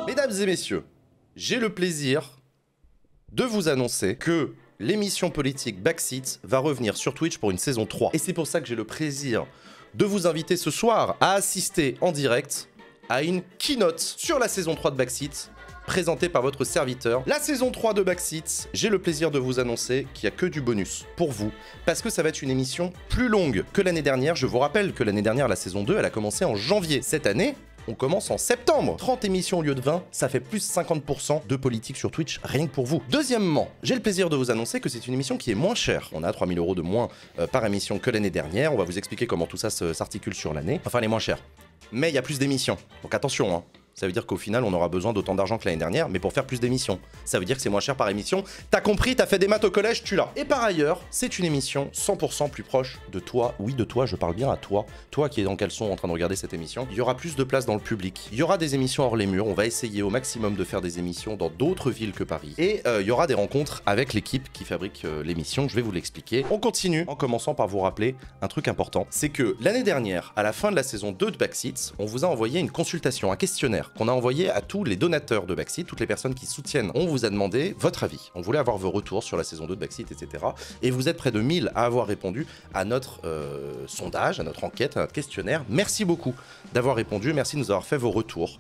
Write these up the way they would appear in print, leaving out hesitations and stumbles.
Mesdames et messieurs, j'ai le plaisir de vous annoncer que l'émission politique Backseat va revenir sur Twitch pour une saison 3. Et c'est pour ça que j'ai le plaisir de vous inviter ce soir à assister en direct à une keynote sur la saison 3 de Backseat, présentée par votre serviteur. La saison 3 de Backseat, j'ai le plaisir de vous annoncer qu'il n'y a que du bonus pour vous, parce que ça va être une émission plus longue que l'année dernière. Je vous rappelle que l'année dernière, la saison 2, elle a commencé en janvier. Cette année, on commence en septembre. 30 émissions au lieu de 20, ça fait plus 50% de politique sur Twitch, rien que pour vous. Deuxièmement, j'ai le plaisir de vous annoncer que c'est une émission qui est moins chère. On a 3000 € de moins par émission que l'année dernière. On va vous expliquer comment tout ça s'articule sur l'année. Enfin, elle est moins chère. Mais il y a plus d'émissions. Donc attention, hein. Ça veut dire qu'au final, on aura besoin d'autant d'argent que l'année dernière, mais pour faire plus d'émissions. Ça veut dire que c'est moins cher par émission. T'as compris, t'as fait des maths au collège, tu l'as. Et par ailleurs, c'est une émission 100% plus proche de toi. Oui, de toi, je parle bien à toi. Toi qui es dans le caleçon en train de regarder cette émission. Il y aura plus de place dans le public. Il y aura des émissions hors les murs. On va essayer au maximum de faire des émissions dans d'autres villes que Paris. Et il y aura des rencontres avec l'équipe qui fabrique l'émission. Je vais vous l'expliquer. On continue en commençant par vous rappeler un truc important. C'est que l'année dernière, à la fin de la saison 2 de Backseat, on vous a envoyé une consultation, un questionnaire qu'on a envoyé à tous les donateurs de Backseat, toutes les personnes qui soutiennent. On vous a demandé votre avis. On voulait avoir vos retours sur la saison 2 de Backseat, etc. Et vous êtes près de 1000 à avoir répondu à notre sondage, à notre enquête, à notre questionnaire. Merci beaucoup d'avoir répondu. Merci de nous avoir fait vos retours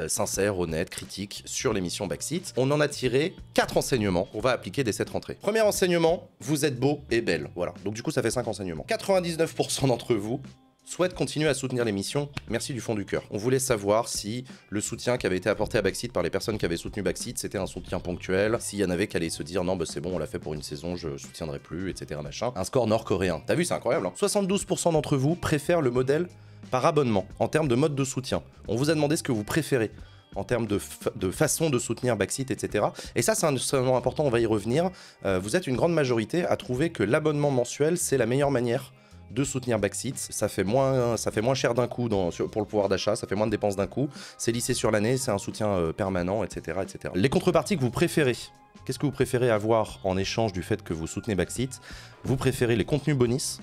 sincères, honnêtes, critiques sur l'émission Backseat. On en a tiré 4 enseignements qu'on va appliquer dès cette rentrée. Premier enseignement, vous êtes beau et belle. Voilà. Donc du coup, ça fait 5 enseignements. 99% d'entre vous souhaite continuer à soutenir l'émission, merci du fond du cœur. On voulait savoir si le soutien qui avait été apporté à Backseat par les personnes qui avaient soutenu Backseat, c'était un soutien ponctuel, s'il y en avait qui allaient se dire non bah c'est bon, on l'a fait pour une saison, je soutiendrai plus, etc. machin. Un score nord-coréen. T'as vu, c'est incroyable, hein. 72% d'entre vous préfèrent le modèle par abonnement, en termes de mode de soutien. On vous a demandé ce que vous préférez en termes de façon de soutenir Backseat, etc. Et ça, c'est un enseignement important, on va y revenir. Vous êtes une grande majorité à trouver que l'abonnement mensuel, c'est la meilleure manière de soutenir Backseat. Ça fait moins cher d'un coup pour le pouvoir d'achat, ça fait moins de dépenses d'un coup, c'est lissé sur l'année, c'est un soutien permanent, etc., etc. Les contreparties que vous préférez, qu'est-ce que vous préférez avoir en échange du fait que vous soutenez Backseat? Vous préférez les contenus bonus,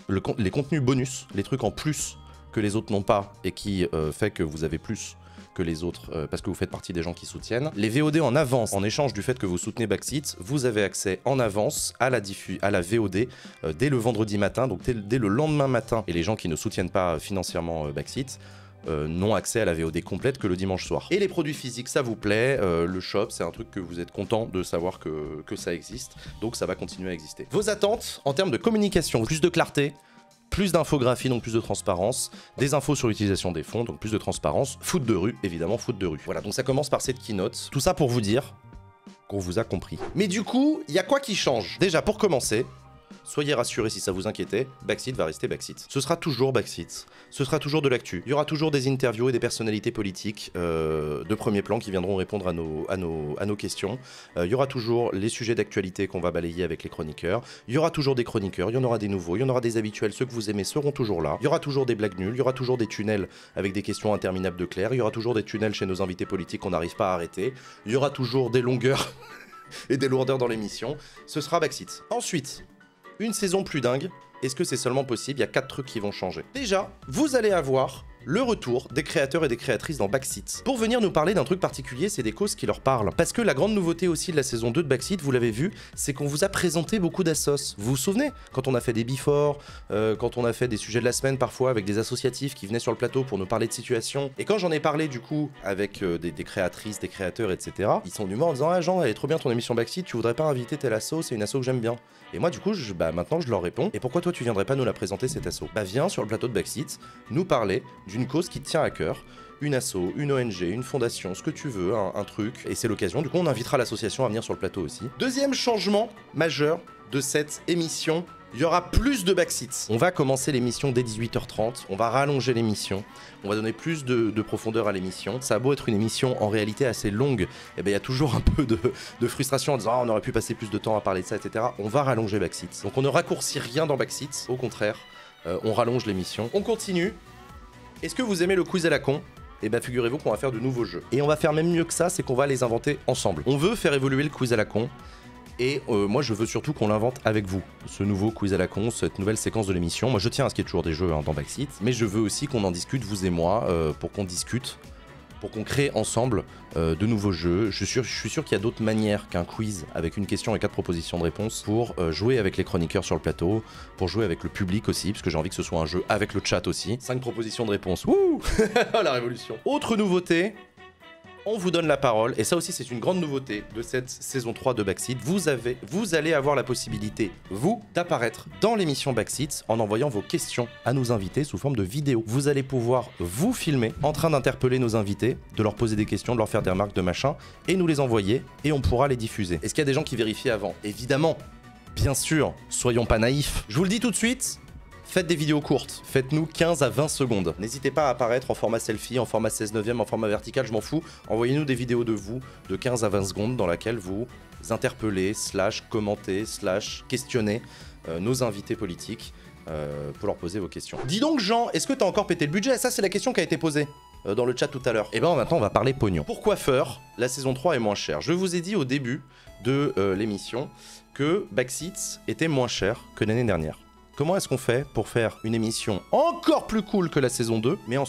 les trucs en plus que les autres n'ont pas et qui fait que vous avez plus que les autres parce que vous faites partie des gens qui soutiennent. Les VOD en avance, en échange du fait que vous soutenez Backseat, vous avez accès en avance à la VOD dès le vendredi matin, donc dès le lendemain matin. Et les gens qui ne soutiennent pas financièrement Backseat n'ont accès à la VOD complète que le dimanche soir. Et les produits physiques, ça vous plaît, le shop, c'est un truc que vous êtes content de savoir que ça existe, donc ça va continuer à exister. Vos attentes en termes de communication, plus de clarté, plus d'infographie, donc plus de transparence, des infos sur l'utilisation des fonds, donc plus de transparence, foot de rue, évidemment, foot de rue. Voilà, donc ça commence par cette keynote. Tout ça pour vous dire qu'on vous a compris. Mais du coup, il y a quoi qui change? Déjà, pour commencer, soyez rassurés si ça vous inquiétait, Backseat va rester Backseat. Ce sera toujours Backseat. Ce sera toujours de l'actu. Il y aura toujours des interviews et des personnalités politiques de premier plan qui viendront répondre à nos questions. Il y aura toujours les sujets d'actualité qu'on va balayer avec les chroniqueurs. Il y aura toujours des chroniqueurs, il y en aura des nouveaux, il y en aura des habituels. Ceux que vous aimez seront toujours là. Il y aura toujours des blagues nulles, il y aura toujours des tunnels avec des questions interminables de Claire. Il y aura toujours des tunnels chez nos invités politiques qu'on n'arrive pas à arrêter. Il y aura toujours des longueurs et des lourdeurs dans l'émission. Ce sera Backseat. Ensuite, une saison plus dingue, est-ce que c'est seulement possible? Il y a 4 trucs qui vont changer. Déjà, vous allez avoir le retour des créateurs et des créatrices dans Backseat. Pour venir nous parler d'un truc particulier, c'est des causes qui leur parlent. Parce que la grande nouveauté aussi de la saison 2 de Backseat, vous l'avez vu, c'est qu'on vous a présenté beaucoup d'assos. Vous vous souvenez? Quand on a fait des before, quand on a fait des sujets de la semaine parfois avec des associatifs qui venaient sur le plateau pour nous parler de situation. Et quand j'en ai parlé du coup avec des créatrices, des créateurs, etc., ils sont venus en disant « Ah Jean, elle est trop bien ton émission Backseat, tu voudrais pas inviter telle asso, c'est une asso que j'aime bien. » Et moi du coup, maintenant je leur réponds « Et pourquoi toi tu viendrais pas nous la présenter cette asso ?» Bah viens sur le plateau de Backseat nous parler d'une cause qui te tient à cœur, une asso, une ONG, une fondation, ce que tu veux, un truc. Et c'est l'occasion, du coup on invitera l'association à venir sur le plateau aussi. Deuxième changement majeur de cette émission, il y aura plus de Backseat. On va commencer l'émission dès 18h30, on va rallonger l'émission, on va donner plus de profondeur à l'émission. Ça a beau être une émission en réalité assez longue, et ben il y a toujours un peu de frustration en disant ah, on aurait pu passer plus de temps à parler de ça, etc. On va rallonger Backseat. Donc on ne raccourcit rien dans Backseat, au contraire, on rallonge l'émission. On continue. Est-ce que vous aimez le quiz à la con? Et bah figurez-vous qu'on va faire de nouveaux jeux. Et on va faire même mieux que ça, c'est qu'on va les inventer ensemble. On veut faire évoluer le quiz à la con. Et moi je veux surtout qu'on l'invente avec vous, ce nouveau quiz à la con, cette nouvelle séquence de l'émission. Moi je tiens à ce qu'il y ait toujours des jeux dans Backseat, mais je veux aussi qu'on en discute, vous et moi, pour qu'on discute pour qu'on crée ensemble de nouveaux jeux. Je suis sûr qu'il y a d'autres manières qu'un quiz avec une question et 4 propositions de réponse pour jouer avec les chroniqueurs sur le plateau, pour jouer avec le public aussi, parce que j'ai envie que ce soit un jeu avec le chat aussi. 5 propositions de réponse, wouh. La révolution. Autre nouveauté, on vous donne la parole, et ça aussi c'est une grande nouveauté de cette saison 3 de Backseat. Vous allez avoir la possibilité, vous, d'apparaître dans l'émission Backseat en envoyant vos questions à nos invités sous forme de vidéo. Vous allez pouvoir vous filmer en train d'interpeller nos invités, de leur poser des questions, de leur faire des remarques de machin, et nous les envoyer, et on pourra les diffuser. Est-ce qu'il y a des gens qui vérifient avant? Évidemment, bien sûr, soyons pas naïfs. Je vous le dis tout de suite, faites des vidéos courtes, faites-nous 15 à 20 secondes. N'hésitez pas à apparaître en format selfie, en format 16/9, en format vertical, je m'en fous. Envoyez-nous des vidéos de vous de 15 à 20 secondes dans laquelle vous interpellez, commentez, questionnez nos invités politiques pour leur poser vos questions. Dis donc Jean, est-ce que t'as encore pété le budget? Ça c'est la question qui a été posée dans le chat tout à l'heure. Et ben maintenant on va parler pognon. Pour coiffeur, la saison 3 est moins chère. Je vous ai dit au début de l'émission que Backseat était moins cher que l'année dernière. Comment est-ce qu'on fait pour faire une émission encore plus cool que la saison 2, mais en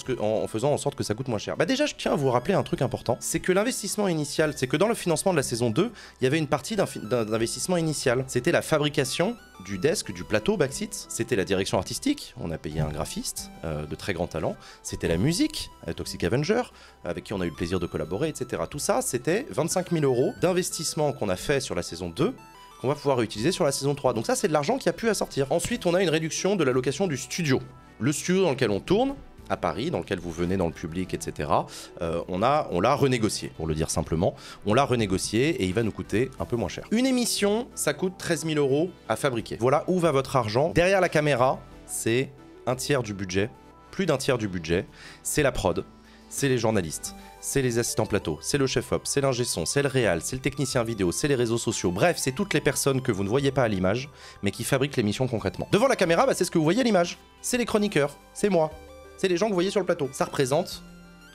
faisant en sorte que ça coûte moins cher? Bah déjà, je tiens à vous rappeler un truc important, c'est que l'investissement initial, c'est que dans le financement de la saison 2, il y avait une partie d'investissement initial. C'était la fabrication du desk, du plateau Backseat, c'était la direction artistique, on a payé un graphiste de très grand talent, c'était la musique, Toxic Avenger, avec qui on a eu le plaisir de collaborer, etc. Tout ça, c'était 25 000 € d'investissement qu'on a fait sur la saison 2, qu'on va pouvoir utiliser sur la saison 3. Donc ça, c'est de l'argent qui a pu à sortir. Ensuite, on a une réduction de la location du studio. Le studio dans lequel on tourne, à Paris, dans lequel vous venez dans le public, etc., on l'a renégocié, pour le dire simplement. On l'a renégocié et il va nous coûter un peu moins cher. Une émission, ça coûte 13 000 € à fabriquer. Voilà où va votre argent. Derrière la caméra, c'est un tiers du budget, plus d'un tiers du budget. C'est la prod, c'est les journalistes, c'est les assistants plateau, c'est le chef-op, c'est l'ingé son, c'est le réal, c'est le technicien vidéo, c'est les réseaux sociaux. Bref, c'est toutes les personnes que vous ne voyez pas à l'image, mais qui fabriquent l'émission concrètement. Devant la caméra, bah, c'est ce que vous voyez à l'image. C'est les chroniqueurs, c'est moi, c'est les gens que vous voyez sur le plateau. Ça représente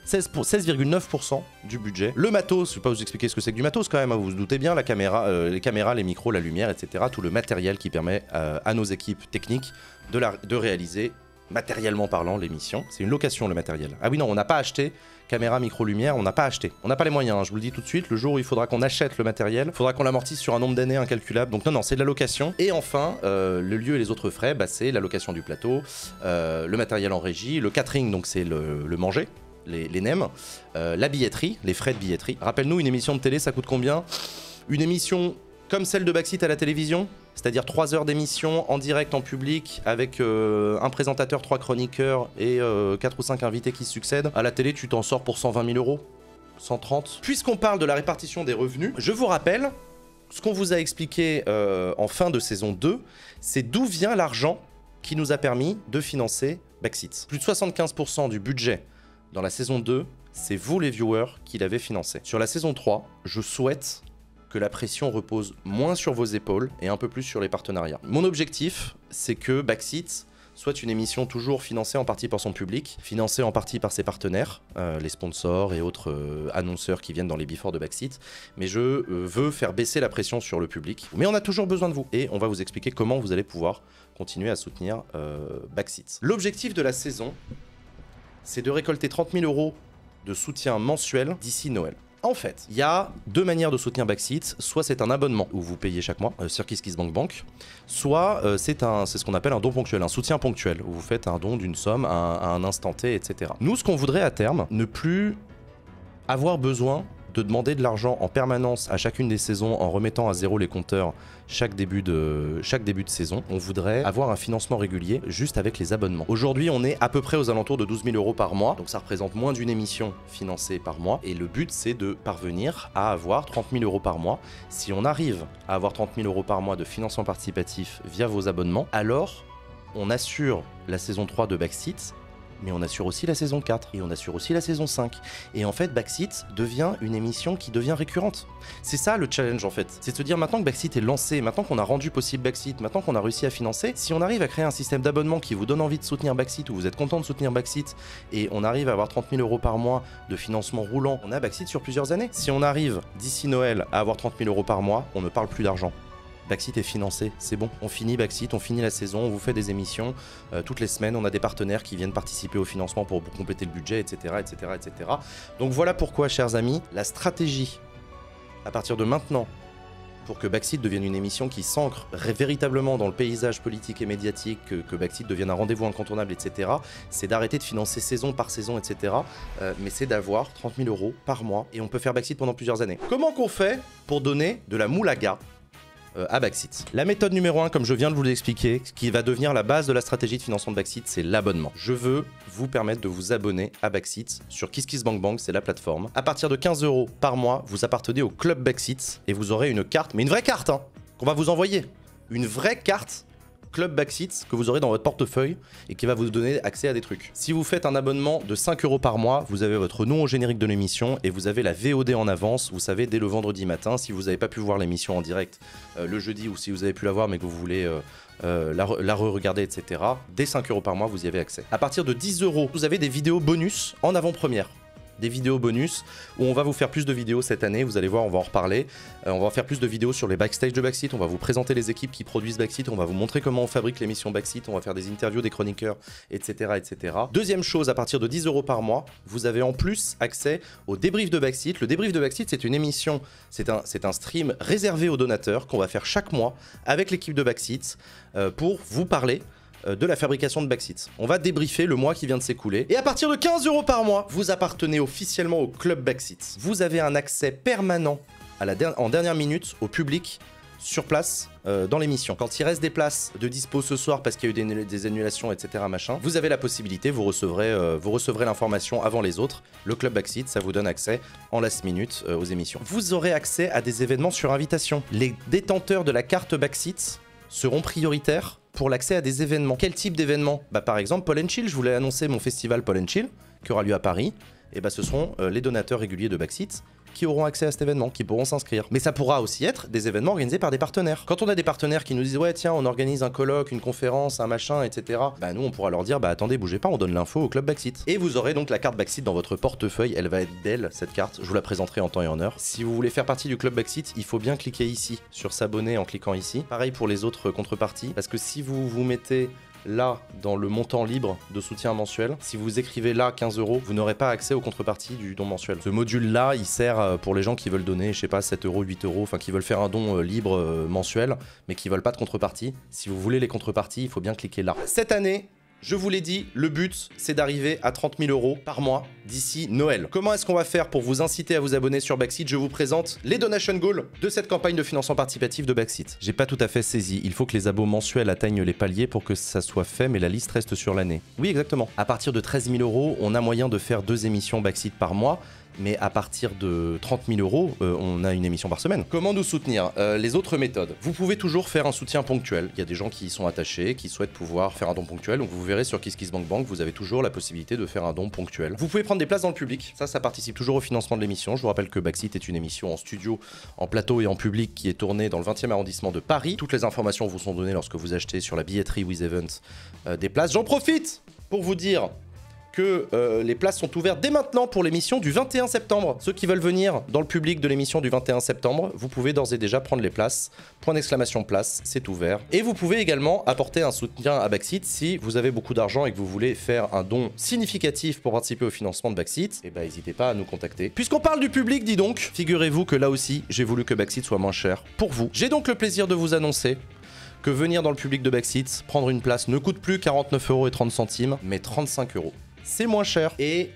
16,9% du budget. Le matos, je vais pas vous expliquer ce que c'est que du matos quand même, hein, vous vous doutez bien, la caméra, les caméras, les micros, la lumière, etc. Tout le matériel qui permet à nos équipes techniques de réaliser, matériellement parlant, l'émission. C'est une location, le matériel. Ah oui, non, on n'a pas acheté caméra, micro, lumière, on n'a pas acheté. On n'a pas les moyens, hein, je vous le dis tout de suite. Le jour où il faudra qu'on achète le matériel, il faudra qu'on l'amortisse sur un nombre d'années incalculable. Donc non, c'est de la location. Et enfin, le lieu et les autres frais, bah, c'est la location du plateau, le matériel en régie, le catering, donc c'est le manger, les nems, la billetterie, les frais de billetterie. Rappelle-nous, une émission de télé, ça coûte combien? Une émission comme celle de Backseat à la télévision, c'est-à-dire 3 heures d'émission en direct, en public, avec un présentateur, 3 chroniqueurs et 4 ou 5 invités qui se succèdent. À la télé, tu t'en sors pour 120 000 €, 130. Puisqu'on parle de la répartition des revenus, je vous rappelle, ce qu'on vous a expliqué en fin de saison 2, c'est d'où vient l'argent qui nous a permis de financer Backseat. Plus de 75% du budget dans la saison 2, c'est vous les viewers qui l'avez financé. Sur la saison 3, je souhaite que la pression repose moins sur vos épaules et un peu plus sur les partenariats. Mon objectif, c'est que Backseat soit une émission toujours financée en partie par son public, financée en partie par ses partenaires, les sponsors et autres annonceurs qui viennent dans les before de Backseat, mais je veux faire baisser la pression sur le public. Mais on a toujours besoin de vous, et on va vous expliquer comment vous allez pouvoir continuer à soutenir Backseat. L'objectif de la saison, c'est de récolter 30 000 € de soutien mensuel d'ici Noël. En fait, il y a 2 manières de soutenir Backseat. Soit c'est un abonnement où vous payez chaque mois sur KissKissBankBank, soit c'est ce qu'on appelle un don ponctuel, un soutien ponctuel, où vous faites un don d'une somme à un instant T, etc. Nous, ce qu'on voudrait à terme, ne plus avoir besoin de demander de l'argent en permanence à chacune des saisons en remettant à zéro les compteurs chaque début de saison. On voudrait avoir un financement régulier juste avec les abonnements. Aujourd'hui, on est à peu près aux alentours de 12 000 € par mois, donc ça représente moins d'une émission financée par mois, et le but c'est de parvenir à avoir 30 000 € par mois. Si on arrive à avoir 30 000 € par mois de financement participatif via vos abonnements, alors on assure la saison 3 de Backseat, mais on assure aussi la saison 4, et on assure aussi la saison 5. Et en fait, Backseat devient une émission qui devient récurrente. C'est ça le challenge en fait. C'est de se dire maintenant que Backseat est lancé, maintenant qu'on a rendu possible Backseat, maintenant qu'on a réussi à financer, si on arrive à créer un système d'abonnement qui vous donne envie de soutenir Backseat, ou vous êtes content de soutenir Backseat, et on arrive à avoir 30 000 € par mois de financement roulant, on a Backseat sur plusieurs années. Si on arrive d'ici Noël à avoir 30 000 € par mois, on ne parle plus d'argent. Backseat est financé, c'est bon. On finit Backseat, on finit la saison, on vous fait des émissions toutes les semaines. On a des partenaires qui viennent participer au financement pour compléter le budget, etc., etc., etc. Donc voilà pourquoi, chers amis, la stratégie, à partir de maintenant, pour que Backseat devienne une émission qui s'ancre véritablement dans le paysage politique et médiatique, que Backseat devienne un rendez-vous incontournable, etc., c'est d'arrêter de financer saison par saison, etc., mais c'est d'avoir 30 000 € par mois, et on peut faire Backseat pendant plusieurs années. Comment qu'on fait pour donner de la moulaga à Backseat? La méthode numéro 1, comme je viens de vous l'expliquer, qui va devenir la base de la stratégie de financement de Backseat, c'est l'abonnement. Je veux vous permettre de vous abonner à Backseat sur KissKissBankBank, c'est la plateforme. À partir de 15 € par mois, vous appartenez au club Backseat et vous aurez une carte, mais une vraie carte, hein, qu'on va vous envoyer. Une vraie carte Club Backseat que vous aurez dans votre portefeuille et qui va vous donner accès à des trucs. Si vous faites un abonnement de 5 € par mois, vous avez votre nom au générique de l'émission et vous avez la VOD en avance, vous savez, dès le vendredi matin. Si vous n'avez pas pu voir l'émission en direct le jeudi, ou si vous avez pu la voir mais que vous voulez la re-regarder, etc., dès 5 € par mois, vous y avez accès. À partir de 10 €, vous avez des vidéos bonus en avant-première. Des vidéos bonus où on va vous faire plus de vidéos cette année, vous allez voir, on va en reparler. On va faire plus de vidéos sur les backstage de Backseat, on va vous présenter les équipes qui produisent Backseat, on va vous montrer comment on fabrique l'émission Backseat, on va faire des interviews des chroniqueurs, etc., etc. Deuxième chose, à partir de 10 € par mois, vous avez en plus accès au débrief de Backseat. Le débrief de Backseat, c'est une émission, c'est un stream réservé aux donateurs qu'on va faire chaque mois avec l'équipe de Backseat pour vous parler de la fabrication de Backseat. On va débriefer le mois qui vient de s'écouler. Et à partir de 15 € par mois, vous appartenez officiellement au club Backseat. Vous avez un accès permanent en dernière minute au public sur place dans l'émission. Quand il reste des places de dispo ce soir parce qu'il y a eu des annulations, etc., machin, vous avez la possibilité, vous recevrez l'information avant les autres. Le club Backseat, ça vous donne accès en last minute aux émissions. Vous aurez accès à des événements sur invitation. Les détenteurs de la carte Backseat seront prioritaires pour l'accès à des événements. Quel type d'événements? Par exemple, Paul & Chill, je voulais annoncer mon festival Paul & Chill, qui aura lieu à Paris, et ce seront les donateurs réguliers de Backseat qui auront accès à cet événement, qui pourront s'inscrire. Mais ça pourra aussi être des événements organisés par des partenaires. Quand on a des partenaires qui nous disent « Ouais, tiens, on organise un colloque, une conférence, un machin, etc. » Nous, on pourra leur dire « Attendez, bougez pas, on donne l'info au club Backseat. » Et vous aurez donc la carte Backseat dans votre portefeuille. Elle va être d'elle, cette carte. Je vous la présenterai en temps et en heure. Si vous voulez faire partie du club Backseat, il faut bien cliquer ici, sur s'abonner en cliquant ici. Pareil pour les autres contreparties, parce que si vous vous mettez là, dans le montant libre de soutien mensuel, si vous écrivez là 15 €, vous n'aurez pas accès aux contreparties du don mensuel. Ce module-là, il sert pour les gens qui veulent donner, je sais pas, 7 €, 8 €, enfin qui veulent faire un don libre mensuel, mais qui veulent pas de contrepartie. Si vous voulez les contreparties, il faut bien cliquer là. Cette année, je vous l'ai dit, le but, c'est d'arriver à 30 000 € par mois d'ici Noël. Comment est-ce qu'on va faire pour vous inciter à vous abonner sur Backseat? Je vous présente les donation goals de cette campagne de financement participatif de Backseat. J'ai pas tout à fait saisi. Il faut que les abos mensuels atteignent les paliers pour que ça soit fait, mais la liste reste sur l'année. Oui, exactement. À partir de 13 000 €, on a moyen de faire 2 émissions Backseat par mois. Mais à partir de 30 000 €, on a une émission par semaine. Comment nous soutenir? Les autres méthodes. Vous pouvez toujours faire un soutien ponctuel. Il y a des gens qui y sont attachés, qui souhaitent pouvoir faire un don ponctuel. Donc vous verrez sur KissKissBankBank, vous avez toujours la possibilité de faire un don ponctuel. Vous pouvez prendre des places dans le public. Ça participe toujours au financement de l'émission. Je vous rappelle que Backseat est une émission en studio, en plateau et en public qui est tournée dans le 20e arrondissement de Paris. Toutes les informations vous sont données lorsque vous achetez sur la billetterie WithEvent des places. J'en profite pour vous dire que les places sont ouvertes dès maintenant pour l'émission du 21 septembre. Ceux qui veulent venir dans le public de l'émission du 21 septembre, vous pouvez d'ores et déjà prendre les places. Point d'exclamation place, c'est ouvert. Et vous pouvez également apporter un soutien à Backseat si vous avez beaucoup d'argent et que vous voulez faire un don significatif pour participer au financement de Backseat. Et n'hésitez pas à nous contacter. Puisqu'on parle du public, dis donc, figurez-vous que là aussi, j'ai voulu que Backseat soit moins cher pour vous. J'ai donc le plaisir de vous annoncer que venir dans le public de Backseat, prendre une place ne coûte plus 49,30 €, mais 35 €. C'est moins cher et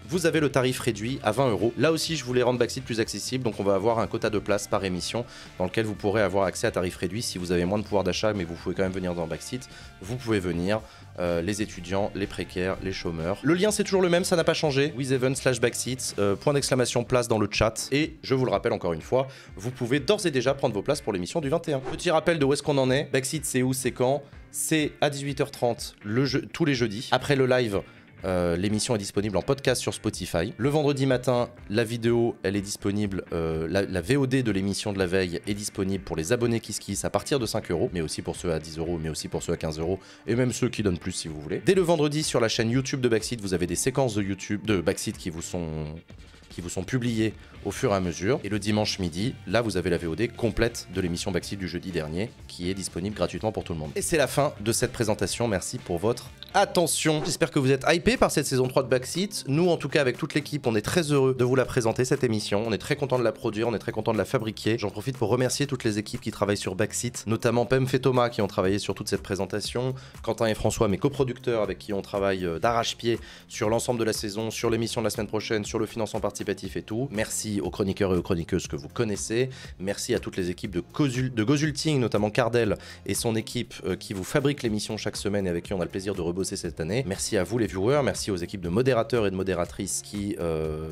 vous avez le tarif réduit à 20 €. Là aussi, je voulais rendre Backseat plus accessible, donc on va avoir un quota de places par émission dans lequel vous pourrez avoir accès à tarif réduit. Si vous avez moins de pouvoir d'achat, mais vous pouvez quand même venir dans Backseat, vous pouvez venir, les étudiants, les précaires, les chômeurs. Le lien, c'est toujours le même, ça n'a pas changé. WithEvent/Backseat, point d'exclamation place dans le chat. Et je vous le rappelle encore une fois, vous pouvez d'ores et déjà prendre vos places pour l'émission du 21. Petit rappel de où est-ce qu'on en est. Backseat, c'est où, c'est quand? C'est à 18 h 30 tous les jeudis. Après le live, l'émission est disponible en podcast sur Spotify. Le vendredi matin, la vidéo, elle est disponible. La VOD de l'émission de la veille est disponible pour les abonnés KissKiss à partir de 5 €, mais aussi pour ceux à 10 €, mais aussi pour ceux à 15 €, et même ceux qui donnent plus si vous voulez. Dès le vendredi, sur la chaîne YouTube de Backseat, vous avez des séquences de YouTube de Backseat qui vous sont qui vous sont publiés au fur et à mesure. Et le dimanche midi, là vous avez la VOD complète de l'émission Backseat du jeudi dernier qui est disponible gratuitement pour tout le monde. Et c'est la fin de cette présentation, merci pour votre attention. J'espère que vous êtes hypés par cette saison 3 de Backseat. Nous en tout cas avec toute l'équipe, on est très heureux de vous la présenter cette émission, on est très content de la produire, on est très content de la fabriquer. J'en profite pour remercier toutes les équipes qui travaillent sur Backseat, notamment Pemf et Thomas qui ont travaillé sur toute cette présentation, Quentin et François, mes coproducteurs avec qui on travaille d'arrache-pied sur l'ensemble de la saison, sur l'émission de la semaine prochaine, sur le financement participatif et tout. Merci aux chroniqueurs et aux chroniqueuses que vous connaissez. Merci à toutes les équipes de Gozulting, notamment Cardel et son équipe qui vous fabriquent l'émission chaque semaine et avec qui on a le plaisir de rebosser cette année. Merci à vous les viewers, merci aux équipes de modérateurs et de modératrices qui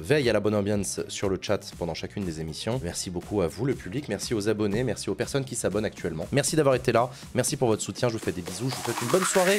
veillent à la bonne ambiance sur le chat pendant chacune des émissions. Merci beaucoup à vous le public, merci aux abonnés, merci aux personnes qui s'abonnent actuellement. Merci d'avoir été là, merci pour votre soutien, je vous fais des bisous, je vous souhaite une bonne soirée.